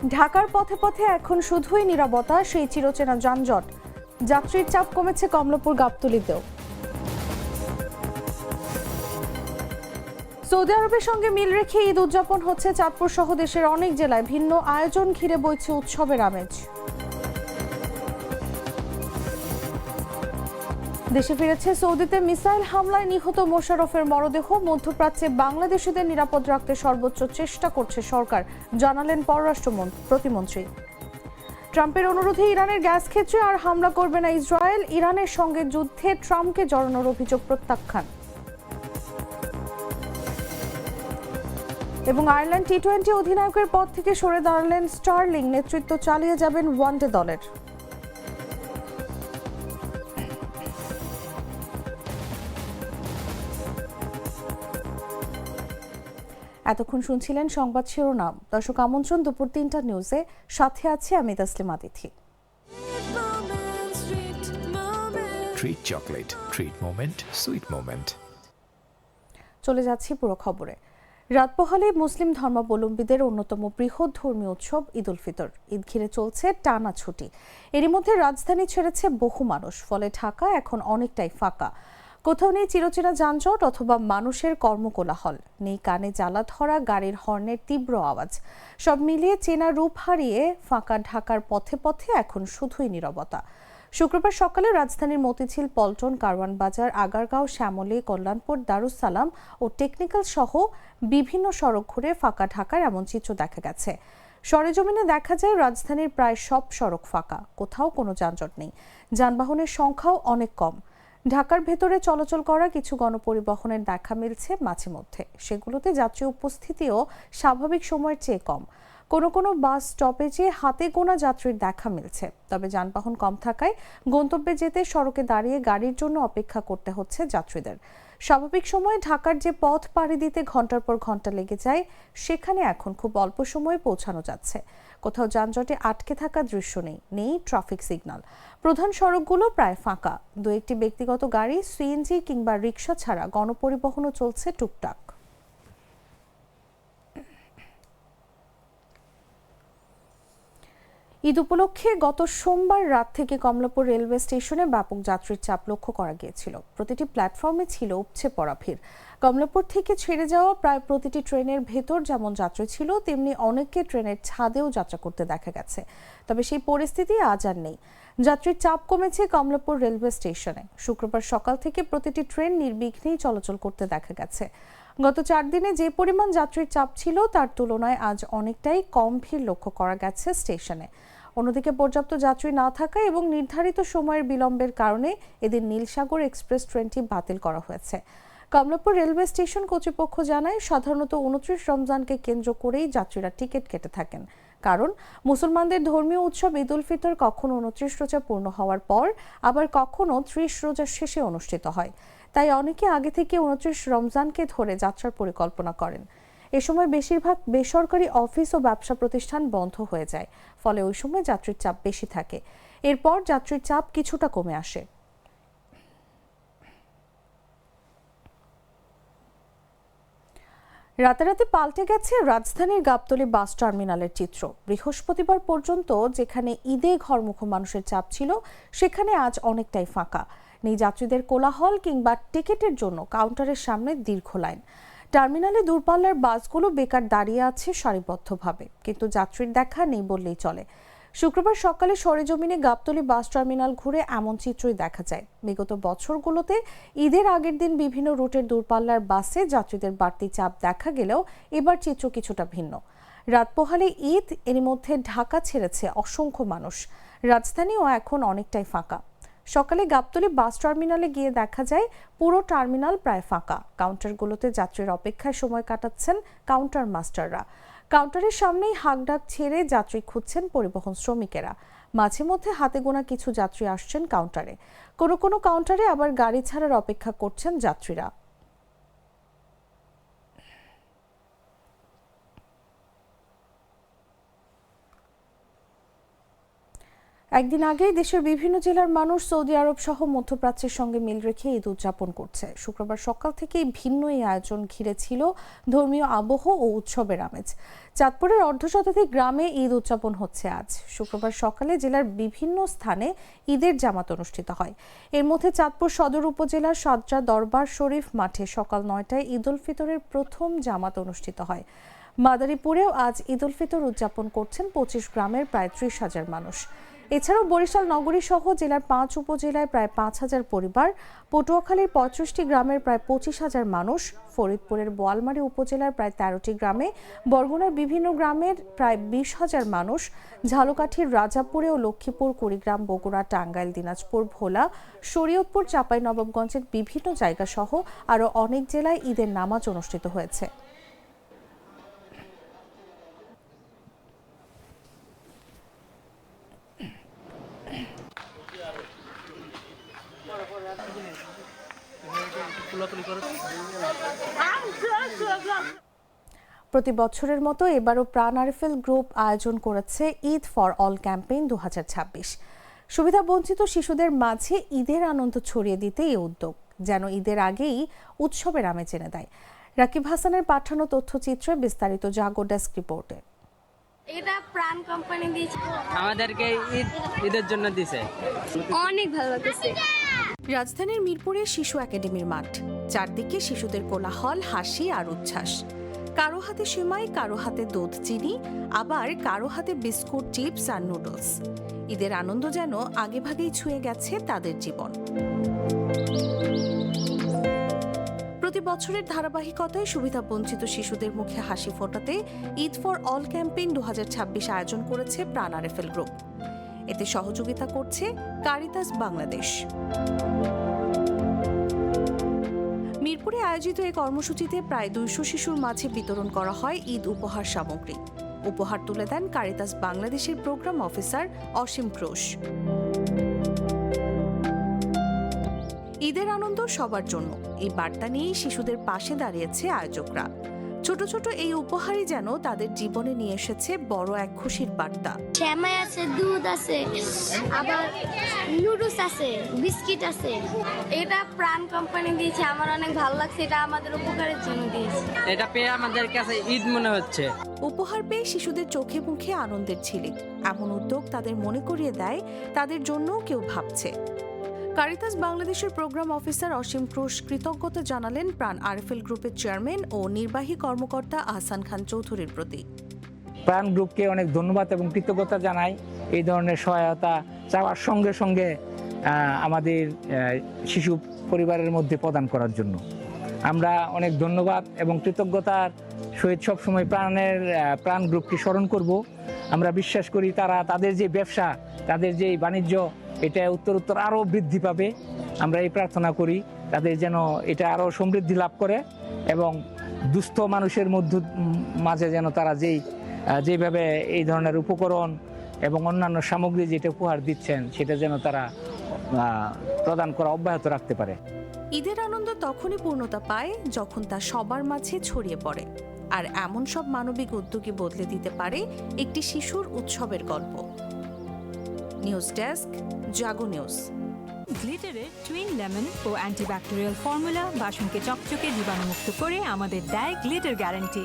ঢাকার পথে পথে এখন শুধুই নীরবতা, সেই চিরচেনা যানজট। যাত্রীর চাপ কমেছে কমলাপুর গাবতলীতেও। সৌদি আরবের সঙ্গে মিল রেখে ঈদ উদযাপন হচ্ছে চাঁদপুর সহ দেশের অনেক জেলায়। ভিন্ন আয়োজন ঘিরে বইছে উৎসবের আমেজ। দেশে ফিরেছে সৌদিতে মিসাইল হামলায় নিহত মোশাররফের মরদেহ। মধ্যপ্রাচ্যে বাংলাদেশিদের নিরাপদ রাখতে সর্বোচ্চ চেষ্টা করছে সরকার, জানালেন পররাষ্ট্র প্রতিমন্ত্রী। ট্রাম্পের অনুরোধে ইরানের গ্যাস ক্ষেত্রে আর হামলা করবে না ইসরায়েল। ইরানের সঙ্গে যুদ্ধে ট্রাম্পকে জড়ানোর অভিযোগ প্রত্যাখ্যান। এবং আয়ারল্যান্ড টি-20 অধিনায়কের পদ থেকে সরে দাঁড়ালেন স্টার্লিং। নেতৃত্ব চালিয়ে যাবেন ওয়ানডে দলের। এতক্ষণ শুনছিলেন সংবাদ শিরোনাম। দর্শক, আমন্ত্রণ দুপুর 3টা নিউজে। সাথে আছে আমি Taslima Tithi. Treat chocolate, treat moment, sweet moment. চলে যাচ্ছি পুরো খবরে। রাত পোহালে মুসলিম ধর্মাবলম্বীদের অন্যতম বৃহৎ ধর্মীয় উৎসব ঈদ উল ফিতর। ঈদ ঘিরে চলছে টানা ছুটি। এরই মধ্যে রাজধানী ছেড়েছে বহু মানুষ, ফলে ঢাকা এখন অনেকটাই ফাঁকা। কোথাও নেই চিরচেনা যানজট অথবা মানুষের কর্মকোলাহল, নেই কানে জ্বালা ধরা গাড়ির হর্নের তীব্র আওয়াজ। সব মিলিয়ে চেনা রূপ হারিয়ে ফাঁকা ঢাকার পথে পথে এখন শুধুই নীরবতা। শুক্রবার সকালে রাজধানীর মতিঝিল, পল্টন, কারওয়ান বাজার, আগারগাঁও, শ্যামলী, কল্যাণপুর, দারুস সালাম ও টেকনিক্যাল সহ বিভিন্ন সড়ক ঘুরে ফাঁকা ঢাকার এমন চিত্র দেখা গেছে। সরেজমিনে দেখা যায় রাজধানীর প্রায় সব সড়ক ফাঁকা, কোথাও কোনো যানজট নেই। যানবাহনের সংখ্যাও অনেক কম। ঢাকার ভেতরে চলাচল করা কিছু গণপরিবহনের দেখা মিলছে মাঝে মধ্যে। সেগুলোতে যাত্রী উপস্থিতিও স্বাভাবিক সময়ের চেয়ে কম। কোনো কোনো বাস স্টপেজে হাতে গোনা যাত্রীর দেখা মিলছে। তবে যানবাহন কম থাকায় গন্তব্যে যেতে সড়কে দাঁড়িয়ে গাড়ির জন্য অপেক্ষা করতে হচ্ছে যাত্রীদের। স্বাভাবিক সময়ে ঢাকার যে পথ পাড়ি দিতে ঘন্টার পর ঘন্টা লেগে যায়, সেখানে এখন খুব অল্প সময়ে পৌঁছানো যাচ্ছে। কোথাও যানজটে আটকে থাকার দৃশ্য নেই, নেই ট্রাফিক সিগন্যাল। প্রধান সড়কগুলো প্রায় ফাঁকা। দু একটি ব্যক্তিগত গাড়ি, সিএনজি কিংবা রিকশা ছাড়া গণপরিবহনও চলছে টুকটাক। ঈদ উপলক্ষে গত সোমবার রাত থেকে কমলাপুর রেলওয়ে স্টেশনে ব্যাপক যাত্রীর চাপ লক্ষ্য করা গিয়েছিল। প্রতিটি প্ল্যাটফর্মে ছিল উপচে পড়া ভিড়। কমলাপুর থেকে ছেড়ে যাওয়া প্রায় প্রতিটি ট্রেনের ভেতর যেমন যাত্রী ছিল, তেমনি অনেককে ট্রেনের ছাদেও যাত্রা করতে দেখা গেছে। তবে সেই পরিস্থিতি আজ আর নেই। যাত্রীর চাপ কমেছে কমলাপুর রেলওয়ে স্টেশনে। শুক্রবার সকাল থেকে প্রতিটি ট্রেন নির্বিঘ্নেই চলাচল করতে দেখা গেছে। গত 4 দিনে যে পরিমাণ যাত্রীর চাপ ছিল, তার তুলনায় আজ অনেকটাই কম ভিড় লক্ষ্য করা গেছে স্টেশনে। অন্যদিকে পর্যাপ্ত যাত্রী না থাকা এবং নির্ধারিত সময়ের বিলম্বের কারণে এদিন নীলসাগর এক্সপ্রেস ট্রেনটি বাতিল করা হয়েছে। কমলাপুর রেলওয়ে স্টেশন কর্তৃপক্ষ জানায়, সাধারণত 29 রমজানকে কেন্দ্র করেই যাত্রীরা টিকিট কেটে থাকেন। কারণ মুসলমানদের ধর্মীয় উৎসব ঈদ উল ফিতর কখনো 29 রোজা পূর্ণ হওয়ার পর, আবার কখনো 30 রোজার শেষে অনুষ্ঠিত হয়। তাই অনেকে আগে থেকে 29 রমজানকে ধরে যাত্রার পরিকল্পনা করেন। এ সময় বেশিরভাগ বেসরকারি অফিস ও ব্যবসা প্রতিষ্ঠান বন্ধ হয়ে যায়, ফলে ওই সময় যাত্রীর চাপ বেশি থাকে। এরপর যাত্রীর চাপ কিছুটা কমে আসে। রাতারাতি পাল্টে গেছে রাজধানীর গাবতলী বাস টার্মিনালের চিত্র। বৃহস্পতিবার পর্যন্ত যেখানে ঈদে ঘরমুখো মানুষের চাপ ছিল, সেখানে আজ অনেকটাই ফাঁকা। নেই যাত্রীদের কোলাহল কিংবা টিকিটের জন্য কাউন্টারের সামনে দীর্ঘ লাইন। টার্মিনালে দূরপাল্লার বাসগুলো বেকার দাঁড়িয়ে আছে সারিবদ্ধভাবে, কিন্তু যাত্রীর দেখা নেই বললেই চলে। শুক্রবার সকালে সরেজমিনে গাবতলী বাস টার্মিনাল ঘুরে এমন চিত্রই দেখা যায়। বিগত বছরগুলোতে ঈদের আগের দিন বিভিন্ন রুটের দূরপাল্লার বাসে যাত্রীদের বাড়তি চাপ দেখা গেলেও এবার চিত্র কিছুটা ভিন্ন। রাত পোহালে ঈদ, এরই মধ্যে ঢাকা ছেড়েছে অসংখ্য মানুষ। রাজধানীও এখন অনেকটাই ফাঁকা। সকালে গাবতলী বাস টার্মিনালে গিয়ে দেখা যায় পুরো টার্মিনাল প্রায় ফাঁকা। কাউন্টারগুলোতে যাত্রীর অপেক্ষায় সময় কাটাচ্ছেন কাউন্টার মাস্টাররা। কাউন্টারের সামনেই হাঁকডাক ছেড়ে যাত্রী খুঁজছেন পরিবহন শ্রমিকেরা। মাঝে মধ্যে হাতে গোনা কিছু যাত্রী আসছেন কাউন্টারে। কোনো কোনো কাউন্টারে আবার গাড়ি ছাড়ার অপেক্ষা করছেন যাত্রীরা। একদিন আগেই দেশের বিভিন্ন জেলার মানুষ সৌদি আরব সহ মধ্যপ্রাচ্যের সঙ্গে মিল রেখে ঈদ উদযাপন করছে। শুক্রবার সকাল থেকেই ভিন্ন এই আয়োজন ঘিরে ছিল ধর্মীয় আবহ ও উৎসবের আমেজ। চাঁদপুরের অর্ধশতাধিক গ্রামে ঈদ উদযাপন হচ্ছে আজ। শুক্রবার সকালে জেলার বিভিন্ন স্থানে ঈদের জামাত অনুষ্ঠিত হয়। এর মধ্যে চাঁদপুর সদর উপজেলার সাদরা দরবার শরীফ মাঠে সকাল 9টায় ঈদ উল ফিতরের প্রথম জামাত অনুষ্ঠিত হয়। মাদারীপুরেও আজ ঈদ উল ফিতর উদযাপন করছেন 25 গ্রামের প্রায় 30,000 মানুষ। এছাড়াও বরিশাল নগরী সহ জেলার 5 উপজেলায় প্রায় 5,000 পরিবার, পটুয়াখালীর 35টি গ্রামের প্রায় 25,000 মানুষ, ফরিদপুরের বোয়ালমারী উপজেলার প্রায় 13টি গ্রামে, বরগুনার বিভিন্ন গ্রামের প্রায় 20,000 মানুষ, ঝালকাঠির রাজাপুরে ও লক্ষ্মীপুর, কুড়িগ্রাম, বগুড়া, টাঙ্গাইল, দিনাজপুর, ভোলা, শরীয়তপুর, চাঁপাইনবাবগঞ্জের বিভিন্ন জায়গা সহ আরও অনেক জেলায় ঈদের নামাজ অনুষ্ঠিত হয়েছে। প্রতি বছরের মতো এবারও প্রাণ আরএফএল গ্রুপ আয়োজন করেছে ঈদ ফর অল ক্যাম্পেইন 2026। সুবিধা বঞ্চিত শিশুদের মাঝে ঈদের আনন্দ ছড়িয়ে দিতে এই উদ্যোগ যেন ঈদের আগেই উৎসবের আমেজ এনে দেয়। রাকিব হাসানের পাঠানো তথ্যচিত্রে বিস্তারিত জাগো ডেস্ক রিপোর্টে। এটা প্রাণ কোম্পানি দিয়েছে আমাদেরকে ঈদের জন্য দিয়েছে, অনেক ভালো লাগছে। রাজধানীর মিরপুরে শিশু একাডেমির মাঠ, চারদিকে শিশুদের কোলাহল, হাসি আর উচ্ছ্বাস। কারো হাতে সেমাই, কারো হাতে দুধ চিনি, আবার কারো হাতে বিস্কুট, চিপস আর নুডলস। ঈদের আনন্দ যেন আগেভাগেই ছুঁয়ে গেছে তাদের জীবন। প্রতি বছরের ধারাবাহিকতায় সুবিধা বঞ্চিত শিশুদের মুখে হাসি ফোটাতে ঈদ ফর অল ক্যাম্পেইন 2026 আয়োজন করেছে প্রাণ আরএফএল গ্রুপ। এতে সহযোগিতা করছে কারিতাস বাংলাদেশ। মিরপুরে আয়োজিত এই কর্মসূচিতে প্রায় 200 শিশুর মাঝে বিতরণ করা হয় ঈদ উপহার সামগ্রী। উপহার তুলে দেন কারিতাস বাংলাদেশের প্রোগ্রাম অফিসার অসীম ঘোষ। ঈদের আনন্দ সবার জন্য, এই বার্তা নিয়েই শিশুদের পাশে দাঁড়িয়েছে আয়োজকরা। ছোট ছোট এই উপহারই যেন তাদের জীবনে নিয়ে এসেছে বড় এক খুশির বার্তা। সেমাই আছে, দুধ আছে, আবার নুডলস আছে, বিস্কিট আছে। এটা প্রাণ কোম্পানি দিয়েছে, আমার অনেক ভালো লাগছে। এটা আমাদের উপকারের জন্য দিয়েছে। এটা পেয়ে আমাদের কাছে ঈদ মনে হচ্ছে। উপহার পেয়ে শিশুদের চোখে মুখে আনন্দের ঝিলিক। এমন উদ্যোগ তাদের মনে করিয়ে দেয় তাদের জন্যও কেউ ভাবছে। কারিতাস বাংলাদেশের প্রোগ্রাম অফিসার অসীম ঘোষ কৃতজ্ঞতা জানালেন প্রাণ আরএফএল গ্রুপের চেয়ারম্যান ও নির্বাহী কর্মকর্তা আহসান খান চৌধুরীর প্রতি। প্রাণ গ্রুপকে অনেক ধন্যবাদ এবং কৃতজ্ঞতা জানাই এই ধরনের সহায়তা চাওয়ার সঙ্গে সঙ্গে আমাদের শিশু পরিবারের মধ্যে প্রদান করার জন্য। আমরা অনেক ধন্যবাদ এবং কৃতজ্ঞতার সহিত সবসময় প্রাণ গ্রুপকে স্মরণ করব। আমরা বিশ্বাস করি তারা তাদের যে ব্যবসা, তাদের যে বাণিজ্য, এটা উত্তর আরও বৃদ্ধি পাবে। আমরা এই প্রার্থনা করি তাদের যেন এটা আরও সমৃদ্ধি লাভ করে এবং দুস্থ মানুষের মাঝে যেন তারা যেভাবে এই ধরনের উপকরণ এবং অন্যান্য সামগ্রী যেটা উপহার দিচ্ছেন সেটা যেন তারা প্রদান করা অব্যাহত রাখতে পারে। ঈদের আনন্দ তখনই পূর্ণতা পায় যখন তা সবার মাঝে ছড়িয়ে পড়ে, আর এমন সব মানবিক উদ্যোগই বদলে দিতে পারে একটি শিশুর উৎসবের গল্প। নিউজ ডেস্ক, জাগো নিউজ। গ্লিটারের টুইন লেমন ও অ্যান্টিব্যাকটেরিয়াল ফর্মুলা বাসনকে চকচকে জীবাণুমুক্ত করে আমাদের দেয় গ্লিটার গ্যারান্টি।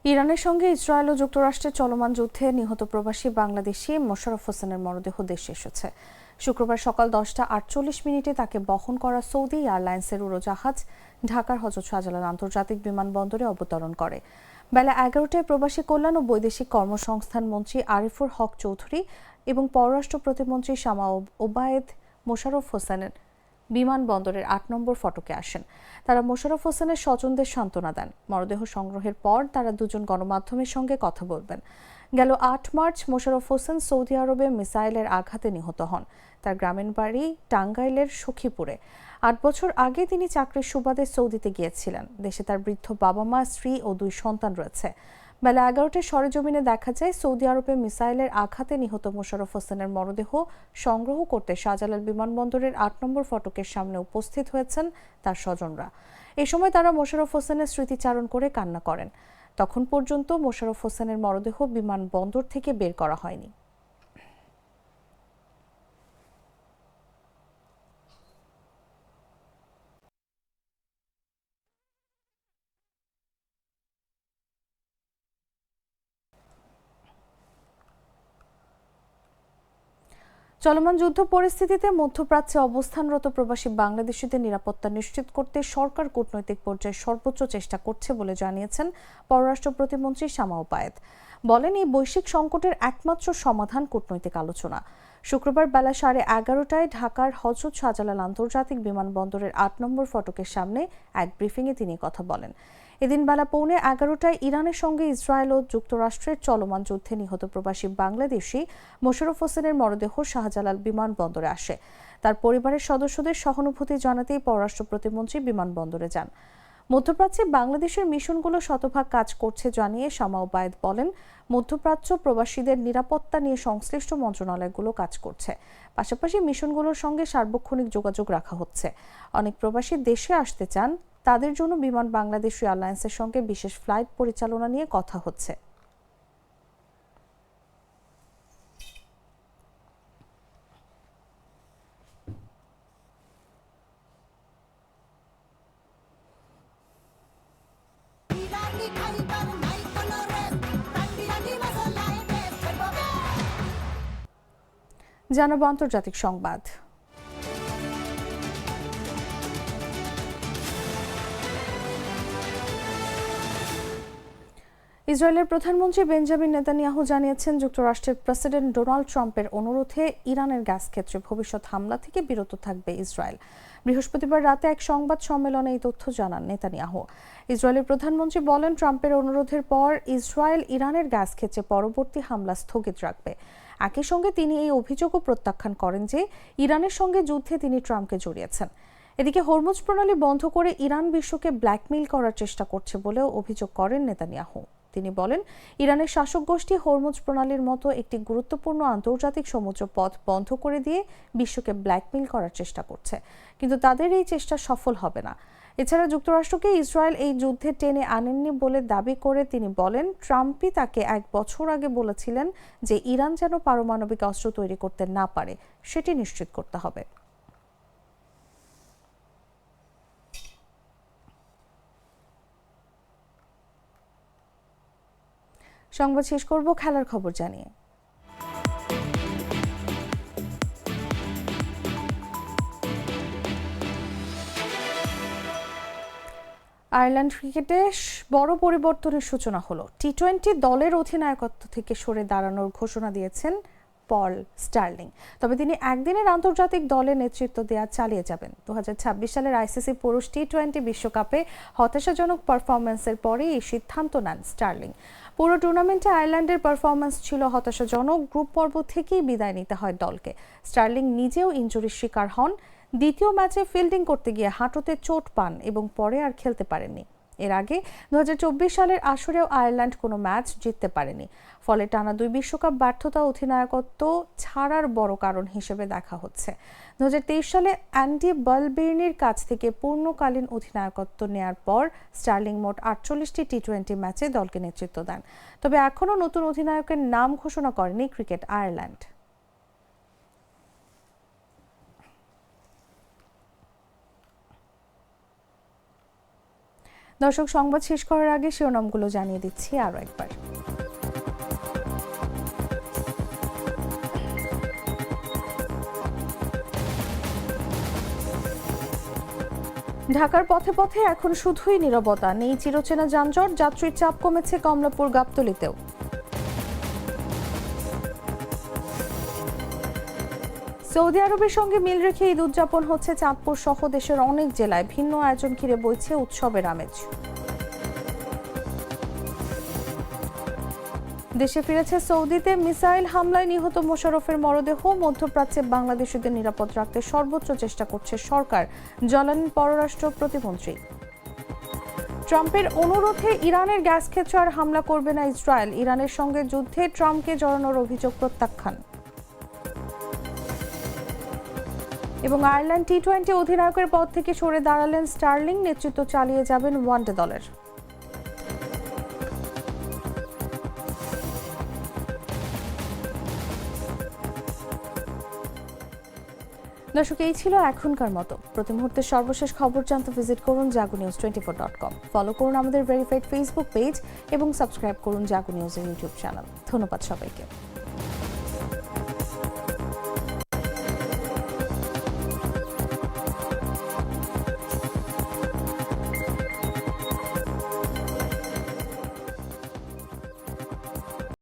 ইরানের সঙ্গে ইসরায়েল ও যুক্তরাষ্ট্রের চলমান যুদ্ধে নিহত প্রবাসী বাংলাদেশি মোশাররফ হোসেনের মরদেহ দেশে এসেছে। শুক্রবার সকাল 10টা 48 তাকে বহন করা সৌদি এয়ারলাইন্সের উড়োজাহাজ ঢাকার হযরত শাহজালাল আন্তর্জাতিক বিমানবন্দরে অবতরণ করে। বেলা 11টায় প্রবাসী কল্যাণ ও বৈদেশিক কর্মসংস্থান মন্ত্রী আরিফুর হক চৌধুরী এবং পররাষ্ট্র প্রতিমন্ত্রী শামা ওবায়েদ মোশাররফ হোসেনের বিমানবন্দরের 8 নম্বর ফটকে আসেন। তারা মোশাররফ হোসেনের স্বজনদের সান্ত্বনা দেন। মরদেহ সংগ্রহের পর তারা দুজন গণমাধ্যমের সঙ্গে কথা বলবেন। গেল 8 মার্চ মোশাররফ হোসেন সৌদি আরবে মিসাইলের আঘাতে নিহত হন। তার গ্রামের বাড়ি টাঙ্গাইলের সখীপুরে। 8 বছর আগে তিনি চাকরির সুবাদে সৌদিতে গিয়েছিলেন। দেশে তার বৃদ্ধ বাবা মা, স্ত্রী ও 2 সন্তান রয়েছে। বেলা 11টায় সরেজমিনে দেখা যায় সৌদি আরবে মিসাইলের আঘাতে নিহত মোশাররফ হোসেনের মরদেহ সংগ্রহ করতে শাহজালাল বিমানবন্দরের 8 নম্বর ফটকের সামনে উপস্থিত হয়েছেন তার স্বজনরা। এ সময় তারা মোশাররফ হোসেনের স্মৃতিচারণ করে কান্না করেন। তখন পর্যন্ত মোশাররফ হোসেনের মরদেহ বিমানবন্দর থেকে বের করা হয়নি। চলমান যুদ্ধ পরিস্থিতিতে মধ্যপ্রাচ্যে অবস্থানরত প্রবাসী বাংলাদেশিদের নিরাপত্তা নিশ্চিত করতে সরকার কূটনৈতিক পর্যায়ে সর্বোচ্চ চেষ্টা করছে বলে জানিয়েছেন পররাষ্ট্র প্রতিমন্ত্রী শামা ওবায়েদ। বলেন, এই বৈশ্বিক সংকটের একমাত্র সমাধান কূটনৈতিক আলোচনা। শুক্রবার বেলা 11:30টায় ঢাকার হযরত শাহজালাল আন্তর্জাতিক বিমানবন্দরের ৮ নম্বর ফটকের সামনে এক ব্রিফিংয়ে তিনি কথা বলেন। এদিন বেলা 11:15টায় ইরানের সঙ্গে ইসরায়েল ও যুক্তরাষ্ট্রের চলমান যুদ্ধে নিহত প্রবাসী বাংলাদেশি মোশাররফ হোসেনের মরদেহ শাহজালাল বিমানবন্দরে আসে। তার পরিবারের সদস্যদের সহানুভূতি জানাতেই পররাষ্ট্র প্রতিমন্ত্রী বিমানবন্দরে যান। মধ্যপ্রাচ্যে বাংলাদেশের মিশনগুলো শতভাগ কাজ করছে জানিয়ে শামা ওবায়েদ বলেন, মধ্যপ্রাচ্য প্রবাসীদের নিরাপত্তা নিয়ে সংশ্লিষ্ট মন্ত্রণালয়গুলো কাজ করছে। পাশাপাশি মিশনগুলোর সঙ্গে সার্বক্ষণিক যোগাযোগ রাখা হচ্ছে। অনেক প্রবাসী দেশে আসতে চান, তাদের জন্য বিমান বাংলাদেশ এয়ারলাইন্সের সঙ্গে বিশেষ ফ্লাইট পরিচালনা নিয়ে কথা হচ্ছে। জানাবো আন্তর্জাতিক সংবাদ। ইসরায়েলের প্রধানমন্ত্রী বেঞ্জামিন নেতানিয়াহু জানিয়েছেন, যুক্তরাষ্ট্রের প্রেসিডেন্ট ডোনাল্ড ট্রাম্পের অনুরোধে ইরানের গ্যাস ক্ষেত্রে ভবিষ্যৎ হামলা থেকে বিরত থাকবে ইসরায়েল। বৃহস্পতিবার রাতে এক সংবাদ সম্মেলনে এই তথ্য জানান নেতানিয়াহু। ইসরায়েলের প্রধানমন্ত্রী বলেন, ট্রাম্পের অনুরোধের পর ইসরায়েল ইরানের গ্যাস ক্ষেত্রে পরবর্তী হামলা স্থগিত রাখবে। একই সঙ্গে তিনি এই অভিযোগও প্রত্যাখ্যান করেন যে ইরানের সঙ্গে যুদ্ধে তিনি ট্রাম্পকে জড়িয়েছেন। এদিকে হরমুজ প্রণালী বন্ধ করে ইরান বিশ্বকে ব্ল্যাকমেইল করার চেষ্টা করছে বলেও অভিযোগ করেন নেতানিয়াহু। তিনি বলেন, ইরানের শাসক গোষ্ঠী হরমুজ প্রণালীর মতো একটি গুরুত্বপূর্ণ আন্তর্জাতিক সমুদ্র পথ বন্ধ করে দিয়ে বিশ্বকে ব্ল্যাকমেইল করার চেষ্টা করছে, কিন্তু তাদের এই চেষ্টা সফল হবে না। এছাড়া যুক্তরাষ্ট্রকে ইসরায়েল এই যুদ্ধে টেনে আনেননি বলে দাবি করে তিনি বলেন, ট্রাম্পই তাকে 1 বছর আগে বলেছিলেন যে ইরান যেন পারমাণবিক অস্ত্র তৈরি করতে না পারে, সেটি নিশ্চিত করতে হবে। সংবাদ শেষ করব খেলার খবর জানিয়ে। আয়ারল্যান্ড ক্রিকেটে বড় পরিবর্তনের সূচনা হলো। টি-20 দলের অধিনায়কত্ব থেকে সরে দাঁড়ানোর ঘোষণা দিয়েছেন পল স্টার্লিং। তবে তিনি একদিনের আন্তর্জাতিক দলে নেতৃত্ব দেওয়া চালিয়ে যাবেন। 2026 সালের আইসিসি পুরুষ টি-20 বিশ্বকাপে হতাশাজনক পারফরম্যান্সের পরে এই সিদ্ধান্ত নেন স্টার্লিং। পুরো টুর্নামেন্টে আয়ারল্যান্ডের পারফরম্যান্স ছিল হতাশাজনক। গ্রুপ পর্ব থেকেই বিদায় নিতে হয় দলকে। স্টার্লিং নিজেও ইনজুরির শিকার হন। দ্বিতীয় ম্যাচে ফিল্ডিং করতে গিয়ে হাঁটুতে চোট পান এবং পরে আর খেলতে পারেননি। এর আগে 2024 সালের আসরেও আয়ারল্যান্ড কোনো ম্যাচ জিততে পারেনি। ফলে টানা 2 বিশ্বকাপ ব্যর্থতা অধিনায়কত্ব ছাড়ার বড় কারণ হিসেবে দেখা হচ্ছে। 2023 সালে অ্যান্ডি বালবেইনির কাছ থেকে পূর্ণকালীন অধিনায়কত্ব নেয়ার পর স্টার্লিং মোট 48টি টি-20 ম্যাচে দলকে নেতৃত্ব দেন। তবে এখনও নতুন অধিনায়কের নাম ঘোষণা করেনি ক্রিকেট আয়ারল্যান্ড। দর্শক, সংবাদ শেষ করার আগে শিরোনামগুলো জানিয়ে দিচ্ছি আরও একবার। ঢাকার পথে পথে এখন শুধুই নীরবতা, নেই চিরচেনা যানজট, যাত্রীর চাপ কমেছে কমলাপুর গাবতলীতেও। সৌদি আরবের সঙ্গে মিল রেখে ঈদ উদযাপন হচ্ছে চাঁদপুর সহ দেশের অনেক জেলায়। ভিন্ন আয়োজন ঘিরে বইছে উৎসবের আমেজ। দেশে ফিরেছে সৌদিতে মিসাইল হামলায় নিহত মোশাররফের মরদেহ। মধ্যপ্রাচ্যে বাংলাদেশিদের নিরাপদ রাখতে সর্বোচ্চ চেষ্টা করছে সরকার, জানালেন পররাষ্ট্র প্রতিমন্ত্রী। ট্রাম্পের অনুরোধে ইরানের গ্যাস ক্ষেত্রে আর হামলা করবে না ইসরায়েল। ইরানের সঙ্গে যুদ্ধে ট্রাম্পকে জড়ানোর অভিযোগ প্রত্যাখ্যান। এবং আয়ারল্যান্ড টি-20 অধিনায়কের পদ থেকে সরে দাঁড়ালেন স্টার্লিং, নেতৃত্ব চালিয়ে যাবেন ওয়ানডে দলের। দর্শক, এই ছিল এখনকার মতো। প্রতি মুহূর্তের সর্বশেষ খবর জানতে ভিজিট করুন jagunews24.com। ফলো করুন আমাদের ভেরিফাইড ফেসবুক পেজ এবং সাবস্ক্রাইব করুন জাগো নিউজের ইউটিউব চ্যানেল। ধন্যবাদ সবাইকে।